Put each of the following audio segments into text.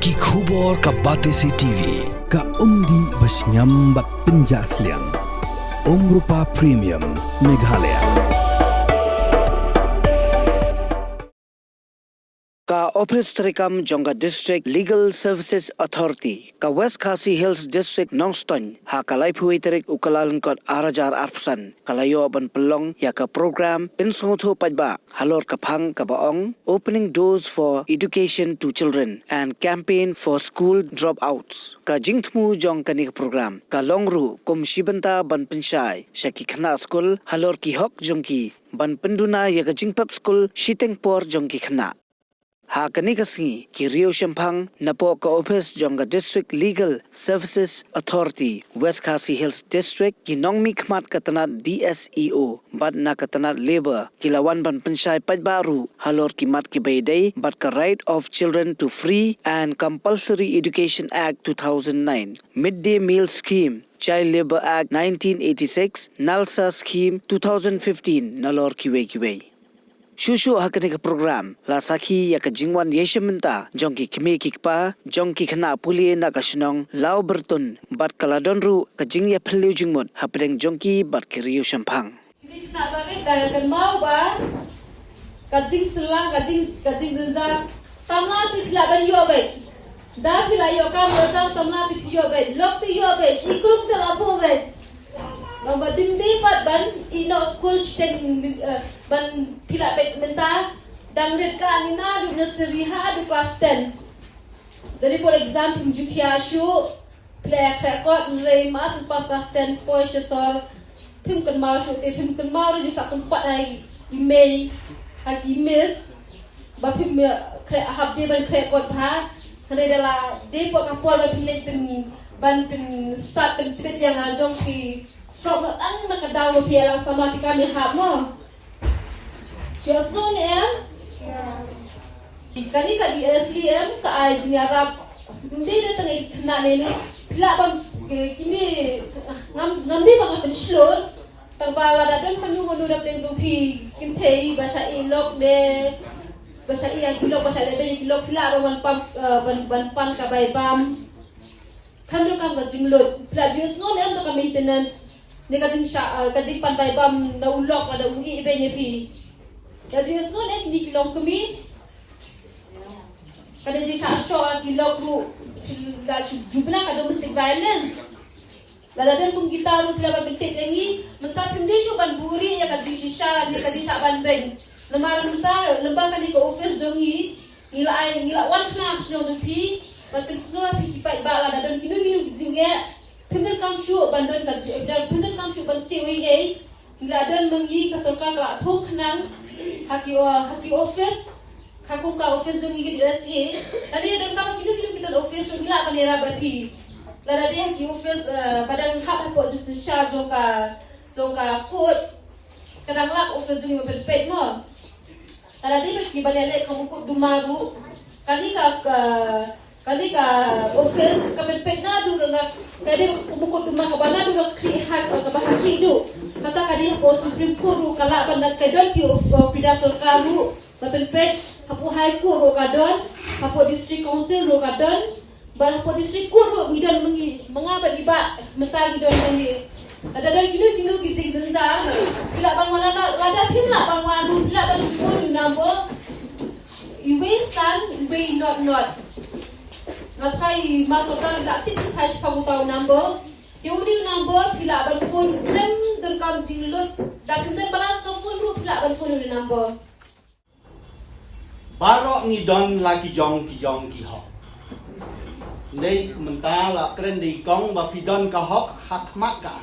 Ki khubor ka Batesi TV ka umdi basnyam bat penjaslian Rupa Premium Meghalaya. Ka Office Trikam Jonga District Legal Services Authority ka West Khasi Hills District Nongston ha kalai phui terik ukalalan kot arajar arpusan kalayo ban pelong ya ka program pinsotho pajba halor kapang ka baong opening doors for education to children and campaign for school dropouts ka jingthmu jong kani program ka longru kum shibanta ban penshai shaki khna school halor ki hok jongki ban penduna ya ka jingpap school shitengpor jongki khna ha kani kasi ki Rio Shampang napo ka Office Jonga District Legal Services Authority West Khasi Hills District ki nongmi khmat katanat DSEO bad na katanat labor kilawan ban penshai pajbaru halor ki mat ki baydai bad ka Right of Children to Free and Compulsory Education Act 2009 Midday Meal Scheme Child Labor Act 1986 NALSA Scheme 2015 nalor kiwe Shushu hakani ka program la sakhi ya ka jingwan yeshamenta jongki khme kikpa jongki khana puli na ka shnong law bertun bat kaladonru ka jingya phliu jingmot hapreng jongki bat kiriu shampang na ba ne ka mau ba ka jing sulang ka jing zinza samla ti laban yo be da pila yo ka mo jang samla ti yo be lok ti yo be chikruk ta la po be Nomor timbi pat ban ino school chiteng ban pila pet menta dan red ka anina du nursery ha du class 10. Dari for example jutia shu play krakot nrei mas pas class 10 po sor pim kan mau shu te pim kan mau ri sa sempat ai email ha emails ba pim hab de ban krakot ha kare dala de po kapol ban pilih ban start pin yang ajong ki from ang nakadawa pia lang sa mga kami hamo. Just noon kani ka di SEM ka ay zingarap hindi na tanay nanin pila bang kini ngamdi mga penslor tagbala na doon manu na penzupi kintay basa ilok de basa iya kilok basa lebe kilok pila ban pam kabay bam kandro kam ka jimlot pila just noon to ka maintenance ni kajing pantai bam na ulok na ugi ibe niya pi. Kasi yun ni kilong kami. Kada si sa show kilong ru la jubna ka domestic violence. Laladan kung gitaro pila babintik lengi, menta pindisyo ban buri ya kajing sisya ni kajing sa bandeng. Namaran menta lembang kani ka office jongi ngila wan kna sno pi, bakit sno pi kipai ba laladan kinu jingge Pindan kam syu bandon ka pindan kam syu ban COA ngladan mangi ka sarkar la thok nang haki office hakung ka office jong ngi DSA tadi don kam kidu kita office ngila kanera bati la dia haki office padang hak po justisia jong ka court kadang lak office jong pet mo tadi ki balele kamu ko dumaru kali ka office kapit na du na kadi umukot dumang kabana du krihat ka bahaki du kata kadi ko supreme court kala ban kadon ki pida sarkaru kapit hapu high court ro kadon hapu district council ro kadon ban hapu district court ro ngidon mengi mengaba iba mesta ngidon mengi ada don kinu ki zenza bila bang wala lada pila bang wanu bila bang phone number iwe san iwe not Nakai masuk dalam dasar hash kamu tahu number. Yang number pila ban phone krem dan kam jinglut dan kemudian balas ke phone ru pila ban phone number. Barok ni don lagi jong ki hok. Nei mentala keren di kong ba pidon ka hok hak mak ka.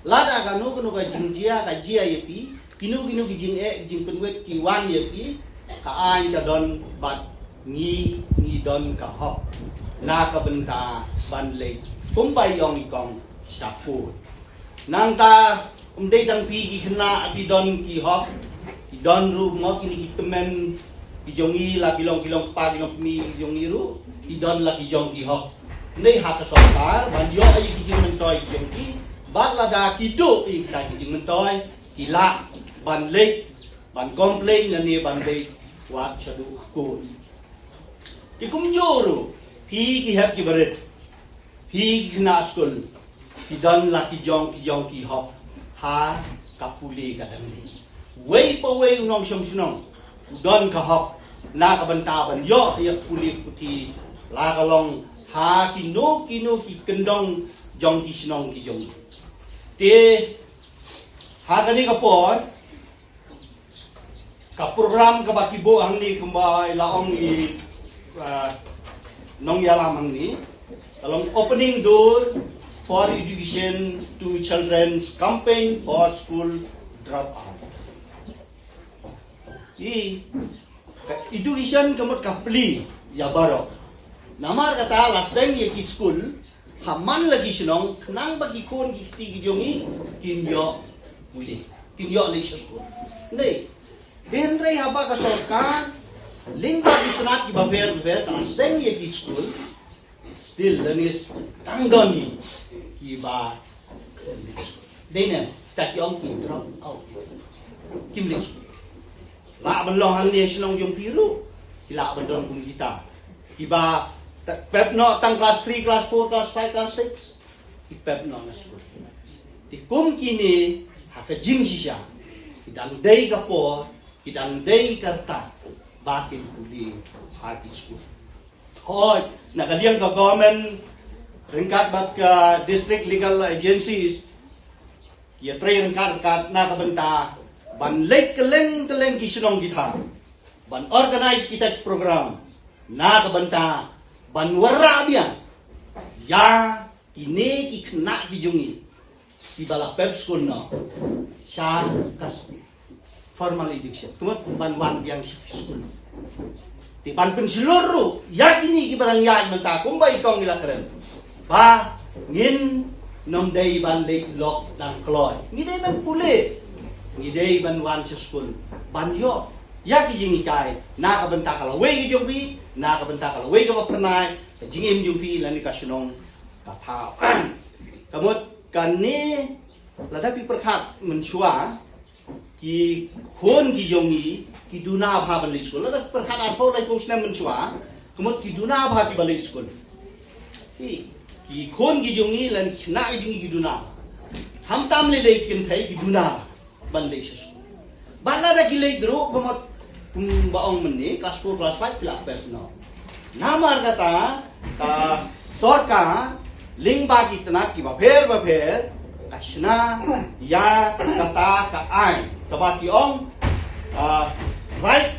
Lada kanu ka jingjia ka jia yepi. Kinu ki jing penwet ki wan yepi. Ka ai ka don bat ni don ka hok na ka benta ban le kumbay yong ikong syafut nanta umday tang pi ki khna api don ki hok ki don ru mo kini temen ki jongi la kilong pa kilong mi jongi ru ki don la ki jong ki hok nei ha ka sarkar ban yo ai ki jing mentoy ki jong ki bat la da ki do i ka ki jing mentoy ki la ban le ban complain na ni ban le wat chadu ko Ki kumjuru Pi ki hep ki berit. Pi ki kena school. Pi don la ki jong ki hop. Ha kapuli ka dan ni. Wei pa wei unong sinong. Don ka hop. Na ka bantaban yo ya puli puti. La ka long ha ki no ki kendong jong ki sinong ki jong. Te ha ka ni ka por. Ka program ka bakibo ang ni kumba ilaong i nong yalamang ni along opening door for education to children's campaign for school dropout. Education kamot kapli ya baro. Namar kata laseng ye ki school haman lagi sinong nang bagi kon ki jongi kinyo muli. Kinyo le school. Nei. Benray haba ka sorka lingba itunat ki baber ta seng ye ki school still lenis tangdoni ki ba denen ta ki ong ki drop out kim le la ban long hang ne sinong jong piru ki la ban don kum kita ki ba pep no tang class 3 class 4 class 5 class 6 ki pep no na school ti kum ki ni ha ka jing sisha ki dang dei ka po Kidang day karta bakit kuli high school. Hoy, nakaliyang ka government ringkat bat ka district legal agencies kiya tray ringkat nakabanta ban lake keleng kisunong kita ban organize kita program nakabanta ban warabian ya kini kikna bijungi di bala pep school no siya kas formal education. Tumot ban yang school. Ti ban pun seluruh yakini ki barang yai menta kumbai kong ila keren. Ba ngin nom day ban late lock dan kloy. Ngidai ban pule. Ngidai ban wan school. Ban yo yaki jingi kai na ka benta kala wei ki jompi na ka benta kala wei ka pernai jingim jompi lani ka sinong ka thao. Kamot kanne ladapi perkhat menshua ki khon ki jongi ki duna bha bali school la perkhat arpo lai ko sna menchwa kumot ki duna bha ki bali school ki khon ki jongi lan na jingi ki duna ham tam le le kin thai ki duna ban le school bala da ki le dro kumot baong menni class 4 class 5 la pes no namar kata sorka ling ba ki tana ki ba pher kasna ya kata ka ai kabaki ong right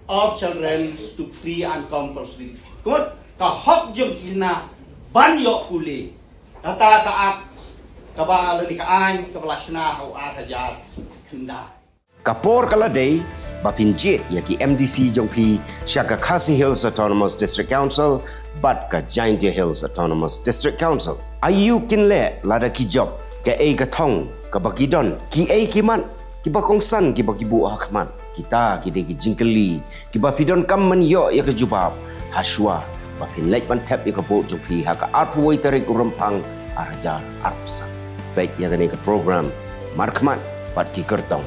of children to free and compulsory. Kumot ka hok jung kina banyo kuli kata ka ak kabala ni ka ai kabalasna ho atajar kenda. Kapor kaladay bapinjit yaki MDC jongpi Shaka Khasi Hills Autonomous District Council bat ka Giant Hills Autonomous District Council. Ayu kinle lada ki job ke ai ka thong ka bakidon ki ai kiman ki bakong san ki bakibu akman kita ki de ki jingkeli ki bafidon kam man yo ya ka jubab haswa bapin lek ban tap ya ka vote jongpi ha ka arpu wai tarik rumpang arajar arpsa baik ya ka program markman pat ki kertong